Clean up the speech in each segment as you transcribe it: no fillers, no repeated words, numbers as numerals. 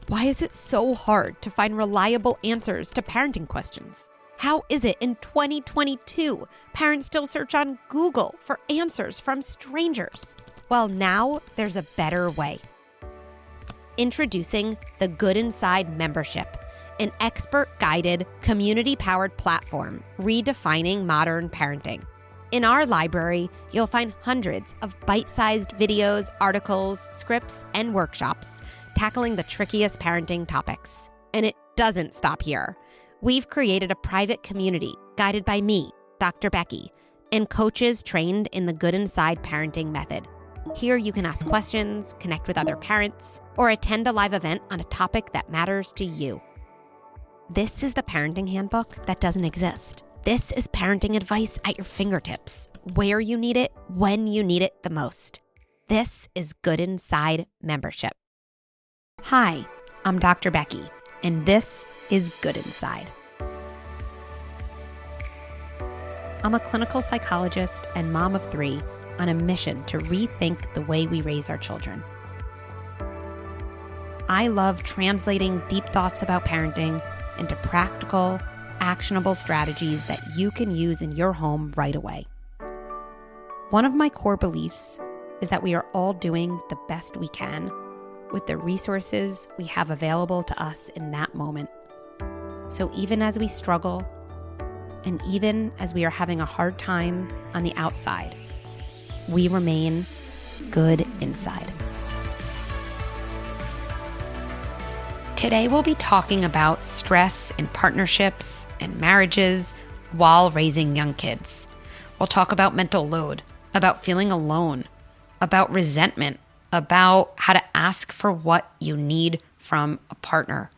Why is it so hard to find reliable answers to parenting questions? How is it in 2022, parents still search on Google for answers from strangers? Well, now there's a better way. Introducing the Good Inside membership, an expert-guided, community-powered platform redefining modern parenting. In our library, you'll find hundreds of bite-sized videos, articles, scripts, and workshops tackling the trickiest parenting topics. And it doesn't stop here. We've created a private community guided by me, Dr. Becky, and coaches trained in the Good Inside parenting method. Here you can ask questions, connect with other parents, or attend a live event on a topic that matters to you. This is the parenting handbook that doesn't exist. This is parenting advice at your fingertips, where you need it, when you need it the most. This is Good Inside membership. Hi, I'm Dr. Becky, and this is Good Inside. I'm a clinical psychologist and mom of 3 on a mission to rethink the way we raise our children. I love translating deep thoughts about parenting into practical, actionable strategies that you can use in your home right away. One of my core beliefs is that we are all doing the best we can with the resources we have available to us in that moment. So even as we struggle, and even as we are having a hard time on the outside, we remain good inside. Today we'll be talking about stress in partnerships and marriages while raising young kids. We'll talk about mental load, about feeling alone, about resentment, about how to ask for what you need from a partner.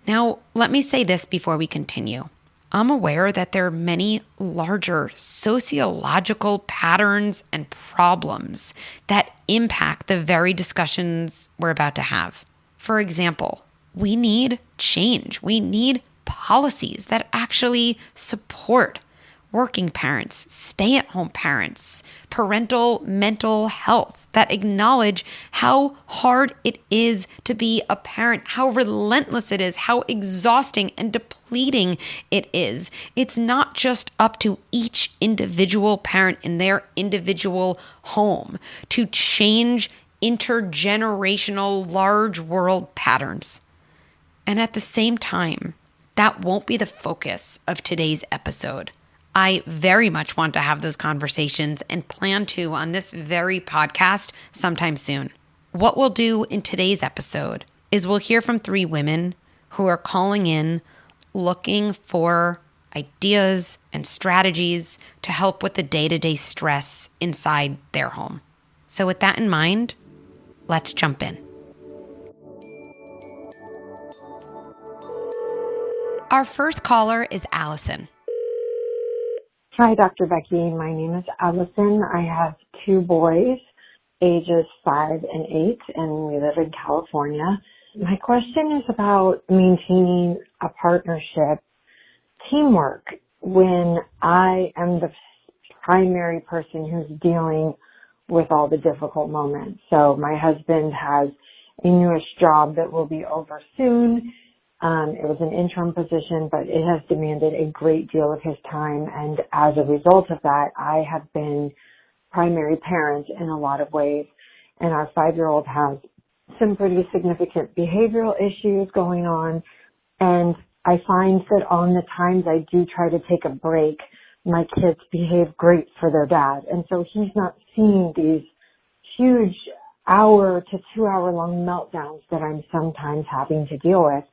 Now, let me say this before we continue. I'm aware that there are many larger sociological patterns and problems that impact the very discussions we're about to have. For example, we need change. We need policies that actually support working parents, stay-at-home parents, parental mental health, that acknowledge how hard it is to be a parent, how relentless it is, how exhausting and depleting it is. It's not just up to each individual parent in their individual home to change intergenerational large world patterns. And at the same time, that won't be the focus of today's episode. I very much want to have those conversations and plan to on this very podcast sometime soon. What we'll do in today's episode is we'll hear from 3 women who are calling in looking for ideas and strategies to help with the day-to-day stress inside their home. So with that in mind, let's jump in. Our first caller is Allison. Hi, Dr. Becky. My name is Allison. I have 2 boys, ages 5 and 8, and we live in California. My question is about maintaining a partnership, teamwork, when I am the primary person who's dealing with all the difficult moments. So my husband has a newish job that will be over soon. It was an interim position, but it has demanded a great deal of his time. And as a result of that, I have been primary parent in a lot of ways. And our 5-year-old has some pretty significant behavioral issues going on. And I find that on the times I do try to take a break, my kids behave great for their dad. And so he's not seeing these huge hour to 2-hour long meltdowns that I'm sometimes having to deal with.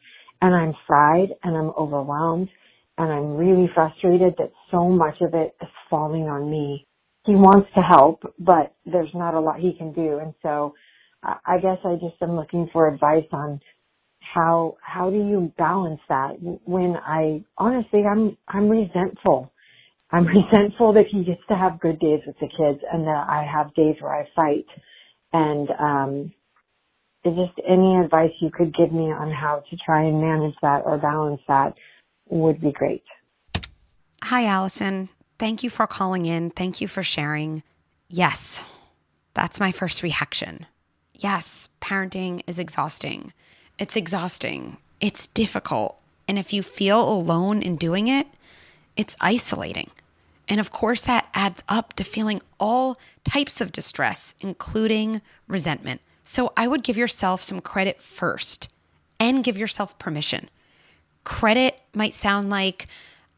And I'm fried and I'm overwhelmed and I'm really frustrated that so much of it is falling on me. He wants to help, but there's not a lot he can do. And so I guess I just am looking for advice on how do you balance that when honestly, I'm resentful. I'm resentful that he gets to have good days with the kids and that I have days where I fight. And, just any advice you could give me on how to try and manage that or balance that would be great. Hi, Allison. Thank you for calling in. Thank you for sharing. Yes, that's my first reaction. Yes, parenting is exhausting. It's exhausting. It's difficult. And if you feel alone in doing it, it's isolating. And of course, that adds up to feeling all types of distress, including resentment. So I would give yourself some credit first and give yourself permission. Credit might sound like,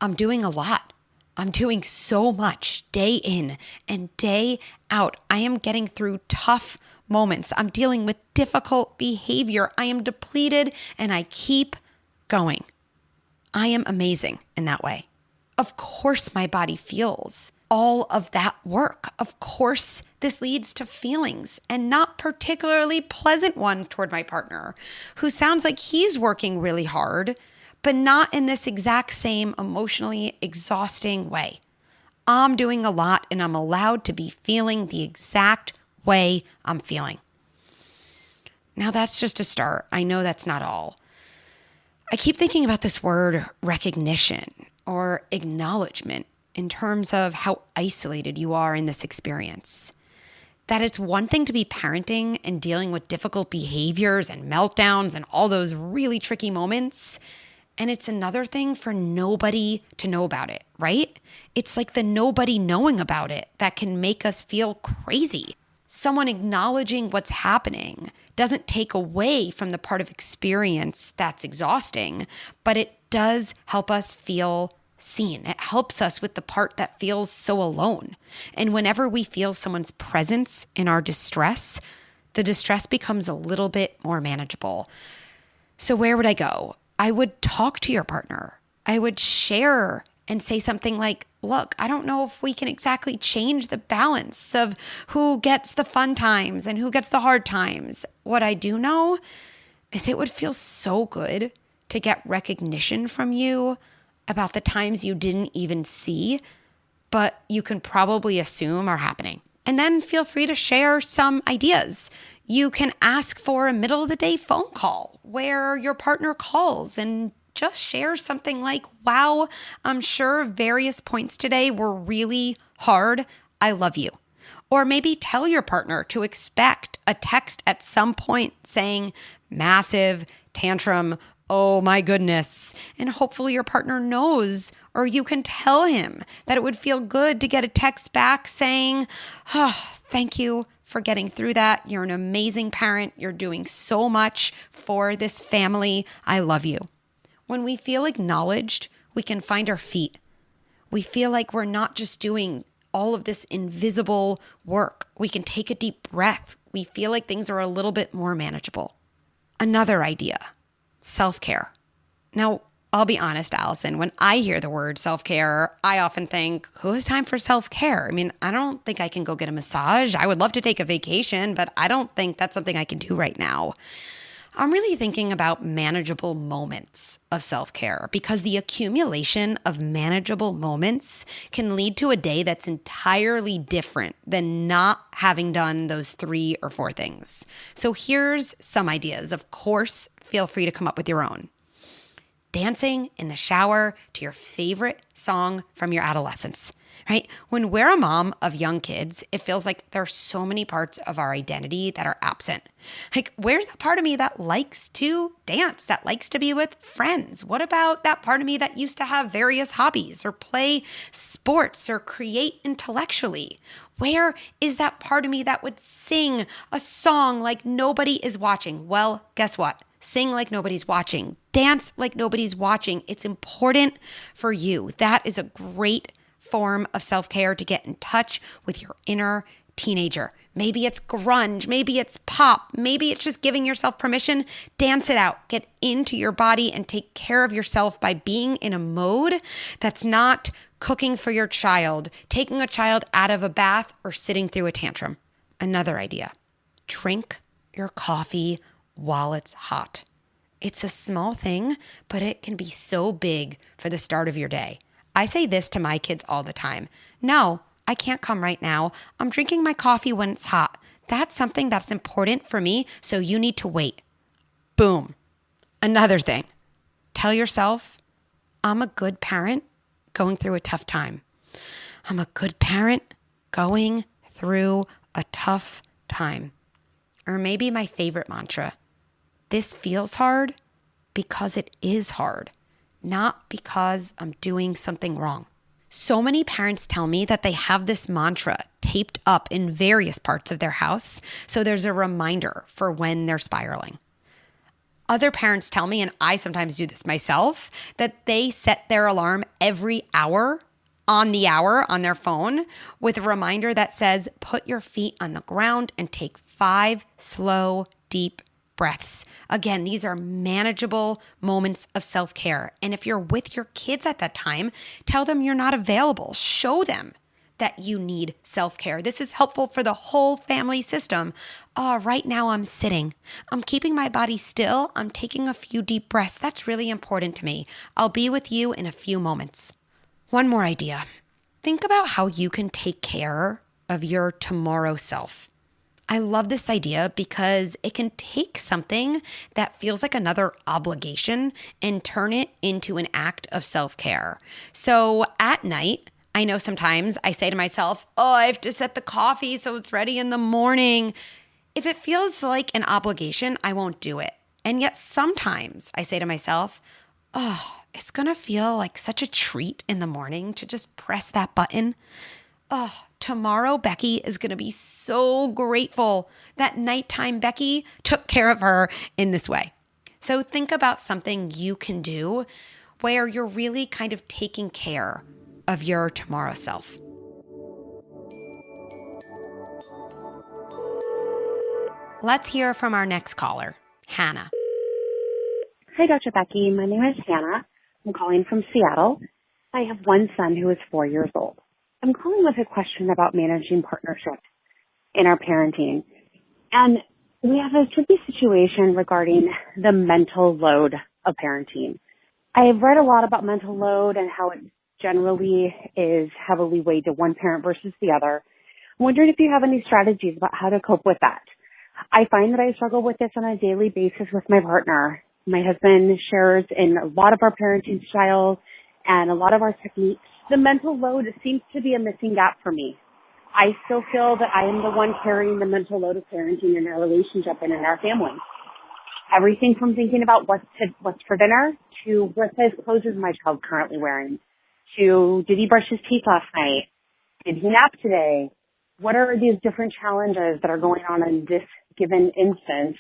I'm doing a lot. I'm doing so much day in and day out. I am getting through tough moments. I'm dealing with difficult behavior. I am depleted and I keep going. I am amazing in that way. Of course, my body feels all of that work. Of course, this leads to feelings, and not particularly pleasant ones toward my partner, who sounds like he's working really hard, but not in this exact same emotionally exhausting way. I'm doing a lot and I'm allowed to be feeling the exact way I'm feeling. Now, that's just a start. I know that's not all. I keep thinking about this word recognition or acknowledgement in terms of how isolated you are in this experience. That it's one thing to be parenting and dealing with difficult behaviors and meltdowns and all those really tricky moments. And it's another thing for nobody to know about it, right? It's like the nobody knowing about it that can make us feel crazy. Someone acknowledging what's happening doesn't take away from the part of experience that's exhausting, but it does help us feel seen. It helps us with the part that feels so alone. And whenever we feel someone's presence in our distress, the distress becomes a little bit more manageable. So where would I go? I would talk to your partner. I would share and say something like, look, I don't know if we can exactly change the balance of who gets the fun times and who gets the hard times. What I do know is it would feel so good to get recognition from you about the times you didn't even see, but you can probably assume are happening. And then feel free to share some ideas. You can ask for a middle of the day phone call where your partner calls and just share something like, wow, I'm sure various points today were really hard. I love you. Or maybe tell your partner to expect a text at some point saying massive tantrum, oh my goodness. And hopefully your partner knows, or you can tell him that it would feel good to get a text back saying, oh, thank you for getting through that. You're an amazing parent. You're doing so much for this family. I love you. When we feel acknowledged, we can find our feet. We feel like we're not just doing all of this invisible work. We can take a deep breath. We feel like things are a little bit more manageable. Another idea, self-care. Now, I'll be honest, Allison, when I hear the word self-care, I often think, who has time for self-care? I mean, I don't think I can go get a massage. I would love to take a vacation, but I don't think that's something I can do right now. I'm really thinking about manageable moments of self-care because the accumulation of manageable moments can lead to a day that's entirely different than not having done those 3 or 4 things. So here's some ideas. Of course, feel free to come up with your own. Dancing in the shower to your favorite song from your adolescence, right? When we're a mom of young kids, it feels like there are so many parts of our identity that are absent. Like, where's that part of me that likes to dance, that likes to be with friends? What about that part of me that used to have various hobbies or play sports or create intellectually? Where is that part of me that would sing a song like nobody is watching? Well, guess what? Sing like nobody's watching. Dance like nobody's watching. It's important for you. That is a great form of self-care to get in touch with your inner teenager. Maybe it's grunge. Maybe it's pop. Maybe it's just giving yourself permission. Dance it out. Get into your body and take care of yourself by being in a mode that's not cooking for your child, taking a child out of a bath, or sitting through a tantrum. Another idea. Drink your coffee while it's hot. It's a small thing, but it can be so big for the start of your day. I say this to my kids all the time. No, I can't come right now. I'm drinking my coffee when it's hot. That's something that's important for me, so you need to wait. Boom. Another thing. Tell yourself, I'm a good parent going through a tough time. I'm a good parent going through a tough time. Or maybe my favorite mantra, This feels hard because it is hard, not because I'm doing something wrong. So many parents tell me that they have this mantra taped up in various parts of their house, so there's a reminder for when they're spiraling. Other parents tell me, and I sometimes do this myself, that they set their alarm every hour on the hour on their phone with a reminder that says, put your feet on the ground and take 5 slow, deep breaths. Again, these are manageable moments of self-care. And if you're with your kids at that time, tell them you're not available. Show them that you need self-care. This is helpful for the whole family system. Oh, right now I'm sitting. I'm keeping my body still. I'm taking a few deep breaths. That's really important to me. I'll be with you in a few moments. One more idea. Think about how you can take care of your tomorrow self. I love this idea because it can take something that feels like another obligation and turn it into an act of self-care. So at night, I know sometimes I say to myself, oh, I have to set the coffee so it's ready in the morning. If it feels like an obligation, I won't do it. And yet sometimes I say to myself, oh, it's going to feel like such a treat in the morning to just press that button. Oh, tomorrow Becky is going to be so grateful that nighttime Becky took care of her in this way. So think about something you can do where you're really kind of taking care of your tomorrow self. Let's hear from our next caller, Hannah. Hi, Dr. Becky. My name is Hannah. I'm calling from Seattle. I have one son who is 4 years old. I'm calling with a question about managing partnership in our parenting. And we have a tricky situation regarding the mental load of parenting. I've read a lot about mental load and how it generally is heavily weighed to one parent versus the other. I'm wondering if you have any strategies about how to cope with that. I find that I struggle with this on a daily basis with my partner. My husband shares in a lot of our parenting styles and a lot of our techniques. The mental load seems to be a missing gap for me. I still feel that I am the one carrying the mental load of parenting in our relationship and in our family. Everything from thinking about what's for dinner to what size clothes is my child currently wearing to did he brush his teeth last night? Did he nap today? What are these different challenges that are going on in this given instance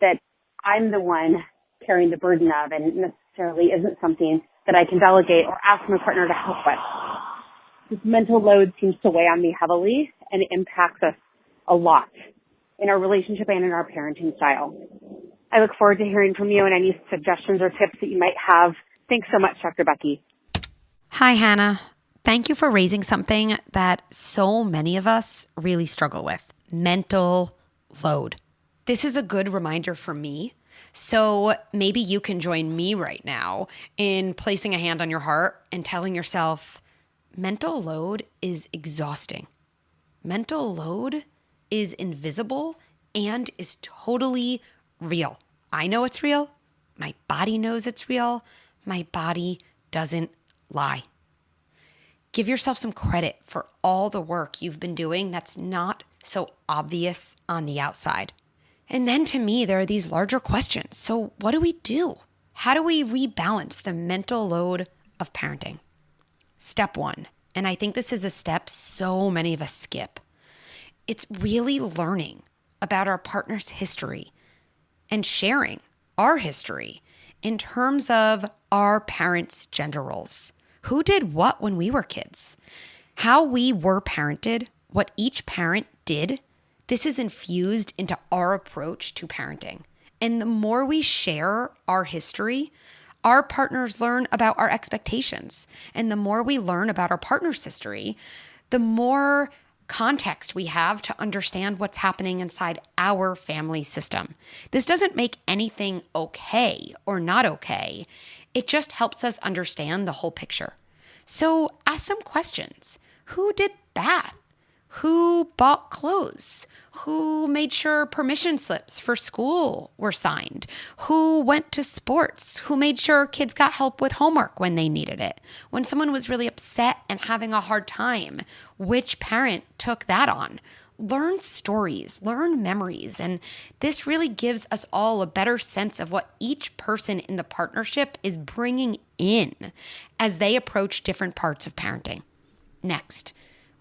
that I'm the one carrying the burden of and necessarily isn't something that I can delegate or ask my partner to help with. This mental load seems to weigh on me heavily and it impacts us a lot in our relationship and in our parenting style. I look forward to hearing from you and any suggestions or tips that you might have. Thanks so much, Dr. Becky. Hi, Hannah. Thank you for raising something that so many of us really struggle with, mental load. This is a good reminder for me. So maybe you can join me right now in placing a hand on your heart and telling yourself, mental load is exhausting. Mental load is invisible and is totally real. I know it's real. My body knows it's real. My body doesn't lie. Give yourself some credit for all the work you've been doing that's not so obvious on the outside. And then to me, there are these larger questions. So what do we do? How do we rebalance the mental load of parenting? Step 1, and I think this is a step so many of us skip. It's really learning about our partner's history and sharing our history in terms of our parents' gender roles. Who did what when we were kids? How we were parented, what each parent did. This is infused into our approach to parenting. And the more we share our history, our partners learn about our expectations. And the more we learn about our partner's history, the more context we have to understand what's happening inside our family system. This doesn't make anything okay or not okay. It just helps us understand the whole picture. So ask some questions. Who did bath? Who bought clothes? Who made sure permission slips for school were signed? Who went to sports? Who made sure kids got help with homework when they needed it? When someone was really upset and having a hard time, which parent took that on? learn stories, learn memories. And this really gives us all a better sense of what each person in the partnership is bringing in as they approach different parts of parenting. Next,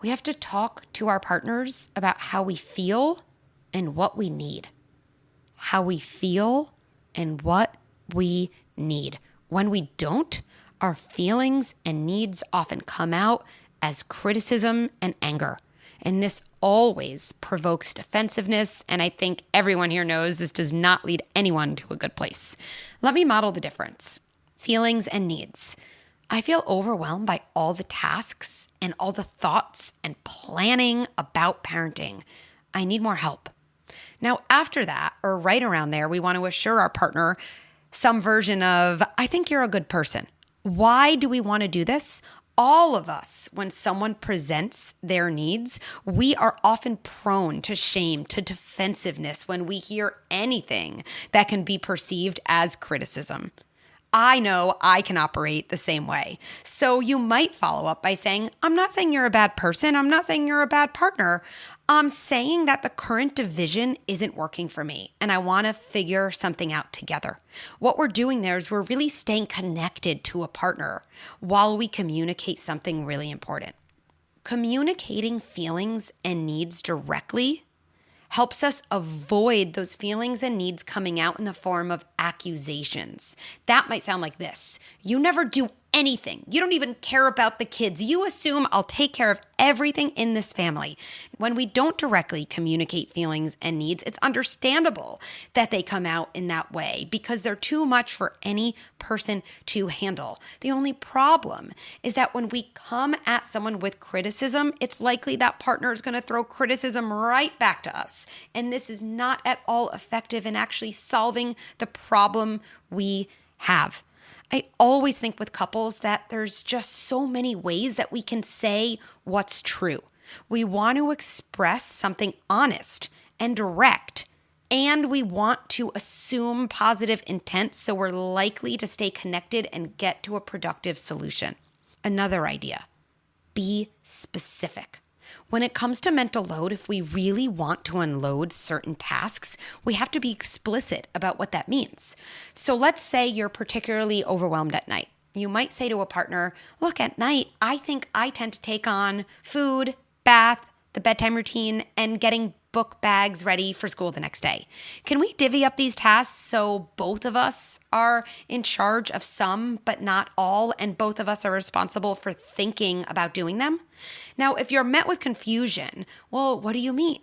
we have to talk to our partners about how we feel and what we need. How we feel and what we need. When we don't, our feelings and needs often come out as criticism and anger. And this always provokes defensiveness. And I think everyone here knows this does not lead anyone to a good place. Let me model the difference. Feelings and needs. I feel overwhelmed by all the tasks and all the thoughts and planning about parenting. I need more help. Now, after that, or right around there, we want to assure our partner some version of, I think you're a good person. Why do we want to do this? All of us, when someone presents their needs, we are often prone to shame, to defensiveness when we hear anything that can be perceived as criticism. I know I can operate the same way. So you might follow up by saying, I'm not saying you're a bad person. I'm not saying you're a bad partner. I'm saying that the current division isn't working for me and I want to figure something out together. What we're doing there is we're really staying connected to a partner while we communicate something really important. Communicating feelings and needs directly helps us avoid those feelings and needs coming out in the form of accusations. That might sound like this. You never do anything. You don't even care about the kids. You assume I'll take care of everything in this family. When we don't directly communicate feelings and needs, it's understandable that they come out in that way because they're too much for any person to handle. The only problem is that when we come at someone with criticism, it's likely that partner is going to throw criticism right back to us. And this is not at all effective in actually solving the problem we have. I always think with couples that there's just so many ways that we can say what's true. We want to express something honest and direct, and we want to assume positive intent so we're likely to stay connected and get to a productive solution. Another idea, be specific. When it comes to mental load, if we really want to unload certain tasks, we have to be explicit about what that means. So let's say you're particularly overwhelmed at night. You might say to a partner, look, at night, I think I tend to take on food, bath, the bedtime routine, and getting book bags ready for school the next day. Can we divvy up these tasks so both of us are in charge of some, but not all, and both of us are responsible for thinking about doing them? Now, if you're met with confusion, well, what do you mean?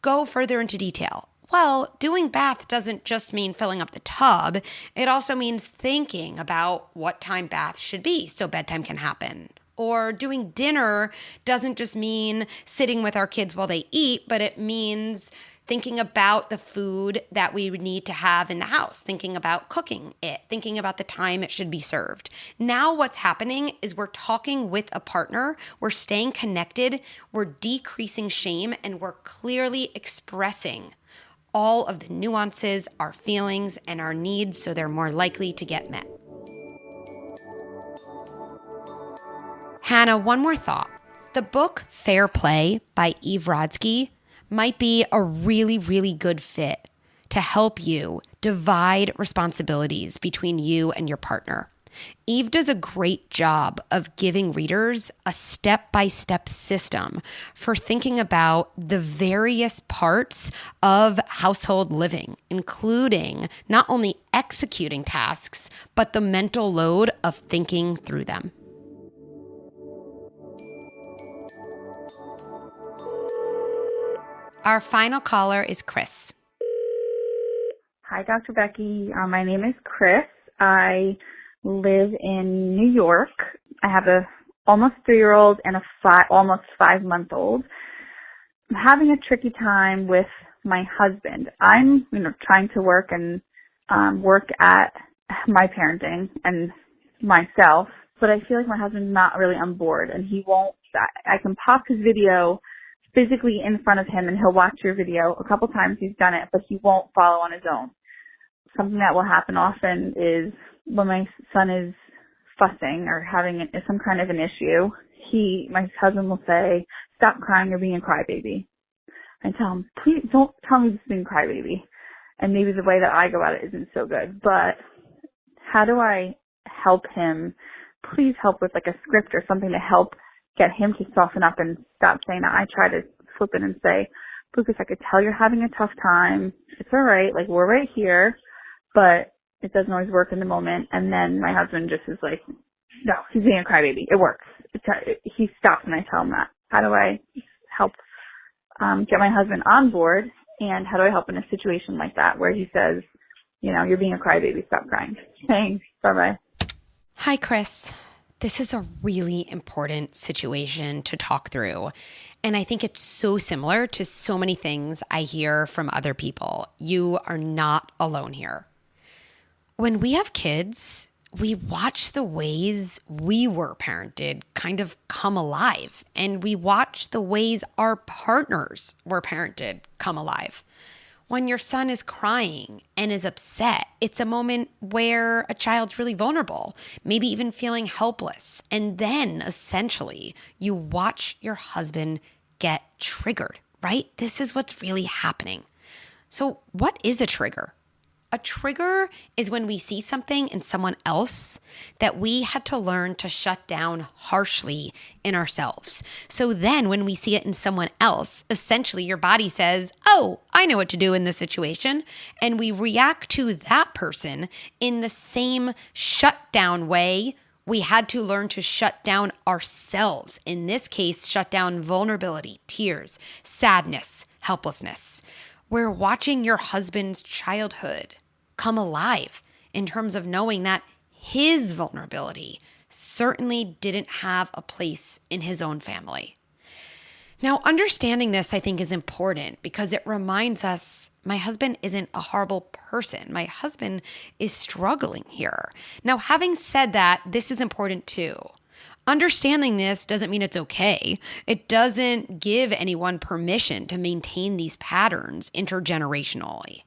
Go further into detail. Well, doing bath doesn't just mean filling up the tub. It also means thinking about what time bath should be so bedtime can happen. Or doing dinner doesn't just mean sitting with our kids while they eat, but it means thinking about the food that we would need to have in the house, thinking about cooking it, thinking about the time it should be served. Now what's happening is we're talking with a partner, we're staying connected, we're decreasing shame, and we're clearly expressing all of the nuances, our feelings, and our needs so they're more likely to get met. Hannah, one more thought. The book Fair Play by Eve Rodsky might be a really, really good fit to help you divide responsibilities between you and your partner. Eve does a great job of giving readers a step-by-step system for thinking about the various parts of household living, including not only executing tasks, but the mental load of thinking through them. Our final caller is Chris. Hi, Dr. Becky. My name is Chris. I live in New York. I have a almost 3-year-old and a almost 5-month-old. I'm having a tricky time with my husband. I'm, trying to work and work at my parenting and myself, but I feel like my husband's not really on board, and he won't. I can pop his video physically in front of him and he'll watch your video. A couple times he's done it, but he won't follow on his own. Something that will happen often is when my son is fussing or having some kind of an issue, my husband will say, "Stop crying, you're being a crybaby." I tell him, please don't tell me this is being crybaby. And maybe the way that I go at it isn't so good, but how do I help him? Please help with like a script or something to help get him to soften up and stop saying that. I try to flip it and say, Lucas, I could tell you're having a tough time. It's all right. Like, we're right here, but it doesn't always work in the moment. And then my husband just is like, no, he's being a crybaby. It works. He stops when I tell him that. How do I help get my husband on board? And how do I help in a situation like that where he says, you know, you're being a crybaby, stop crying. Thanks. Bye-bye. Hi, Chris. This is a really important situation to talk through. And I think it's so similar to so many things I hear from other people. You are not alone here. When we have kids, we watch the ways we were parented kind of come alive. And we watch the ways our partners were parented come alive. When your son is crying and is upset, it's a moment where a child's really vulnerable, maybe even feeling helpless. And then essentially you watch your husband get triggered, right? This is what's really happening. So what is a trigger? A trigger is when we see something in someone else that we had to learn to shut down harshly in ourselves. So then when we see it in someone else, essentially your body says, oh, I know what to do in this situation. And we react to that person in the same shutdown way we had to learn to shut down ourselves. In this case, shut down vulnerability, tears, sadness, helplessness. We're watching your husband's childhood come alive in terms of knowing that his vulnerability certainly didn't have a place in his own family. Now, understanding this, I think, is important because it reminds us my husband isn't a horrible person. My husband is struggling here. Now, having said that, this is important too. Understanding this doesn't mean it's okay. It doesn't give anyone permission to maintain these patterns intergenerationally.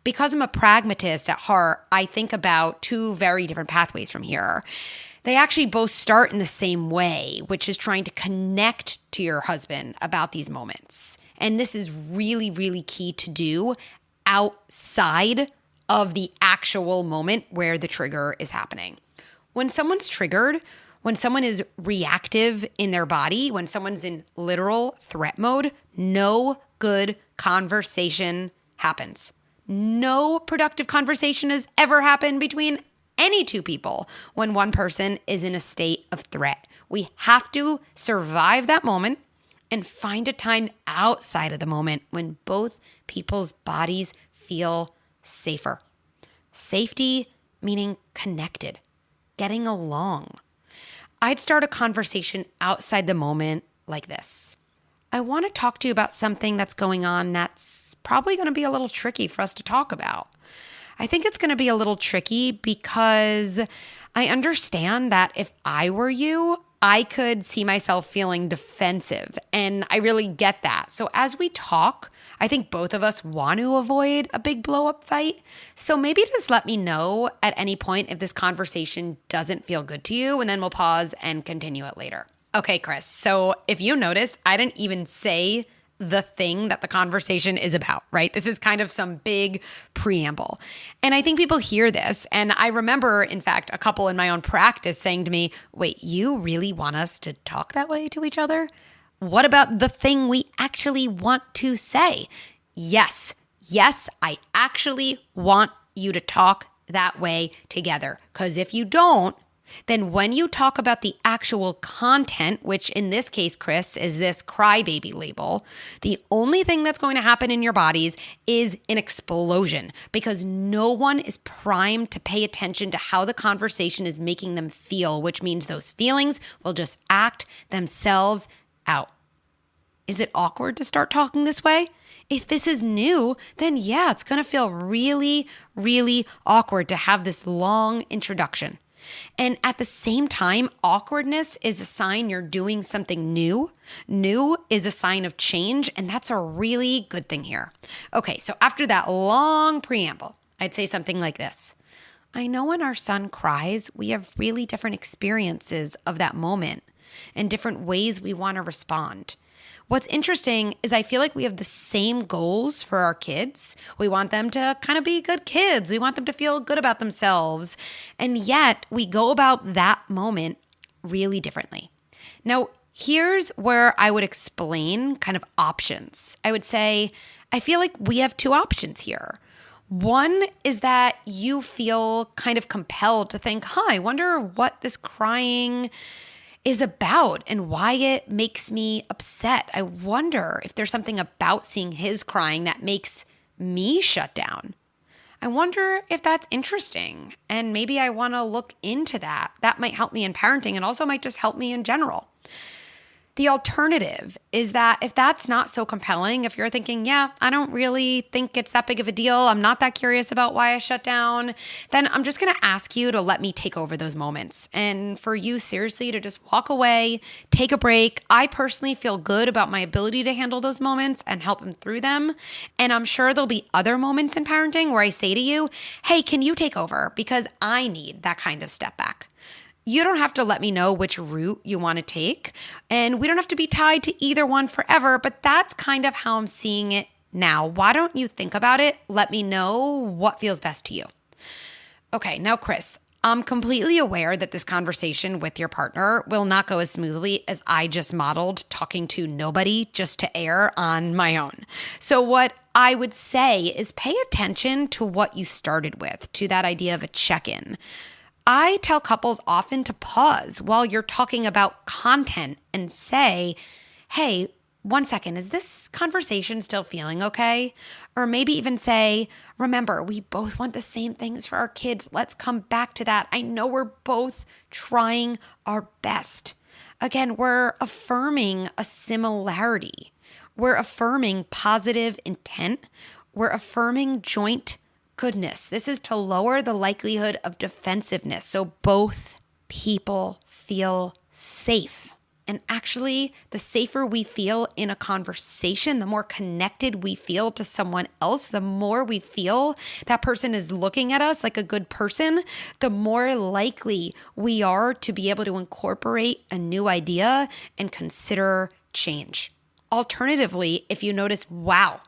Because I'm a pragmatist at heart, I think about two very different pathways from here. They actually both start in the same way, which is trying to connect to your husband about these moments. And this is really, really key to do outside of the actual moment where the trigger is happening. When someone's triggered, when someone is reactive in their body, when someone's in literal threat mode, no good conversation happens. No productive conversation has ever happened between any two people when one person is in a state of threat. We have to survive that moment and find a time outside of the moment when both people's bodies feel safer. Safety meaning connected, getting along. I'd start a conversation outside the moment like this. I want to talk to you about something that's going on that's probably going to be a little tricky for us to talk about. I think it's going to be a little tricky because I understand that if I were you, I could see myself feeling defensive, and I really get that. So as we talk, I think both of us want to avoid a big blow-up fight. So maybe just let me know at any point if this conversation doesn't feel good to you, and then we'll pause and continue it later. Okay, Chris. So if you notice, I didn't even say the thing that the conversation is about, right? This is kind of some big preamble. And I think people hear this. And I remember, in fact, a couple in my own practice saying to me, wait, you really want us to talk that way to each other? What about the thing we actually want to say? Yes, I actually want you to talk that way together. Because if you don't, then when you talk about the actual content, which in this case, Chris, is this crybaby label, the only thing that's going to happen in your bodies is an explosion because no one is primed to pay attention to how the conversation is making them feel, which means those feelings will just act themselves out. Is it awkward to start talking this way? If this is new, then yeah, it's going to feel really, really awkward to have this long introduction. And at the same time, awkwardness is a sign you're doing something new. New is a sign of change, and that's a really good thing here. Okay, so after that long preamble, I'd say something like this. I know when our son cries, we have really different experiences of that moment and different ways we want to respond. What's interesting is I feel like we have the same goals for our kids. We want them to kind of be good kids. We want them to feel good about themselves. And yet we go about that moment really differently. Now, here's where I would explain kind of options. I would say, I feel like we have two options here. One is that you feel kind of compelled to think, I wonder what this crying is about and why it makes me upset. I wonder if there's something about seeing his crying that makes me shut down. I wonder if that's interesting, and maybe I want to look into that. That might help me in parenting and also might just help me in general. The alternative is that if that's not so compelling, if you're thinking, yeah, I don't really think it's that big of a deal, I'm not that curious about why I shut down, then I'm just going to ask you to let me take over those moments and for you seriously to just walk away, take a break. I personally feel good about my ability to handle those moments and help them through them. And I'm sure there'll be other moments in parenting where I say to you, hey, can you take over? Because I need that kind of step back. You don't have to let me know which route you want to take, and we don't have to be tied to either one forever, but that's kind of how I'm seeing it now. Why don't you think about it? Let me know what feels best to you. Okay, now, Chris, I'm completely aware that this conversation with your partner will not go as smoothly as I just modeled talking to nobody just to air on my own. So what I would say is pay attention to what you started with, to that idea of a check-in. I tell couples often to pause while you're talking about content and say, hey, 1 second, is this conversation still feeling okay? Or maybe even say, remember, we both want the same things for our kids. Let's come back to that. I know we're both trying our best. Again, we're affirming a similarity. We're affirming positive intent. We're affirming joint goodness. This is to lower the likelihood of defensiveness so both people feel safe. And actually, the safer we feel in a conversation, the more connected we feel to someone else, the more we feel that person is looking at us like a good person, the more likely we are to be able to incorporate a new idea and consider change. Alternatively, if you notice, wow,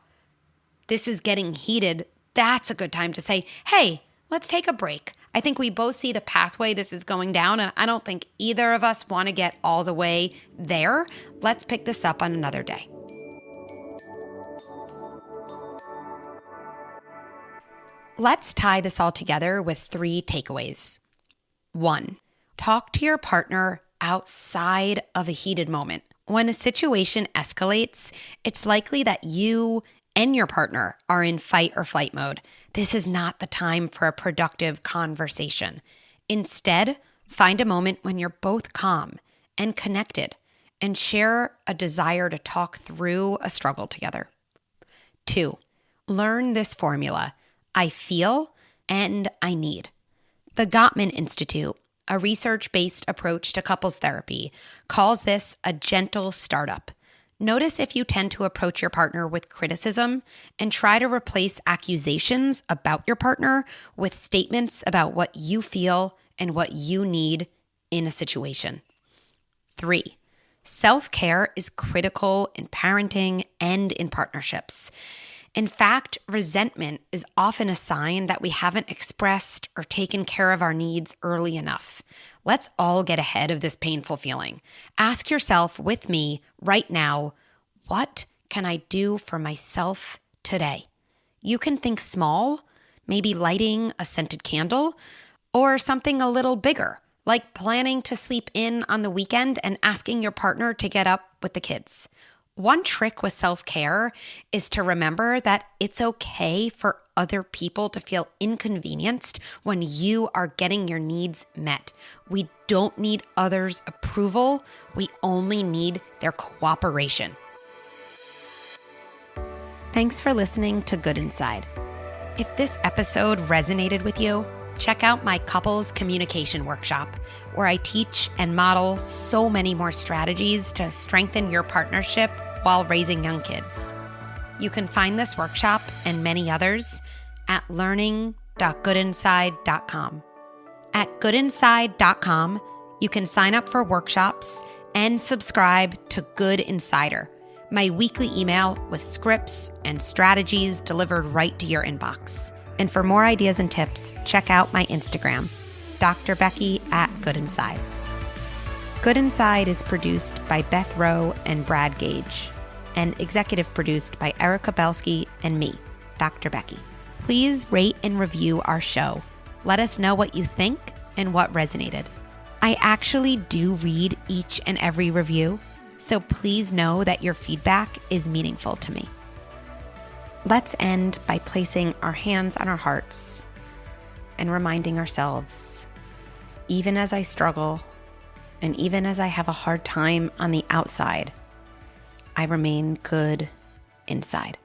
this is getting heated, that's a good time to say, hey, let's take a break. I think we both see the pathway this is going down, and I don't think either of us want to get all the way there. Let's pick this up on another day. Let's tie this all together with 3 takeaways. 1, talk to your partner outside of a heated moment. When a situation escalates, it's likely that you and your partner are in fight or flight mode. This is not the time for a productive conversation. Instead, find a moment when you're both calm and connected and share a desire to talk through a struggle together. 2, learn this formula: I feel and I need. The Gottman Institute, a research-based approach to couples therapy, calls this a gentle startup. Notice if you tend to approach your partner with criticism and try to replace accusations about your partner with statements about what you feel and what you need in a situation. 3, self-care is critical in parenting and in partnerships. In fact, resentment is often a sign that we haven't expressed or taken care of our needs early enough. Let's all get ahead of this painful feeling. Ask yourself with me right now, what can I do for myself today? You can think small, maybe lighting a scented candle, or something a little bigger, like planning to sleep in on the weekend and asking your partner to get up with the kids. One trick with self-care is to remember that it's okay for other people to feel inconvenienced when you are getting your needs met. We don't need others' approval. We only need their cooperation. Thanks for listening to Good Inside. If this episode resonated with you, check out my couples communication workshop, where I teach and model so many more strategies to strengthen your partnership while raising young kids. You can find this workshop and many others at learning.goodinside.com. At goodinside.com, you can sign up for workshops and subscribe to Good Insider, My weekly email with scripts and strategies delivered right to your inbox. And for more ideas and tips, check out my Instagram, Dr. Becky at Good Inside. Good Inside is produced by Beth Rowe and Brad Gage, and executive produced by Erica Belsky and me, Dr. Becky. Please rate and review our show. Let us know what you think and what resonated. I actually do read each and every review, so please know that your feedback is meaningful to me. Let's end by placing our hands on our hearts and reminding ourselves, even as I struggle and even as I have a hard time on the outside, I remain good inside.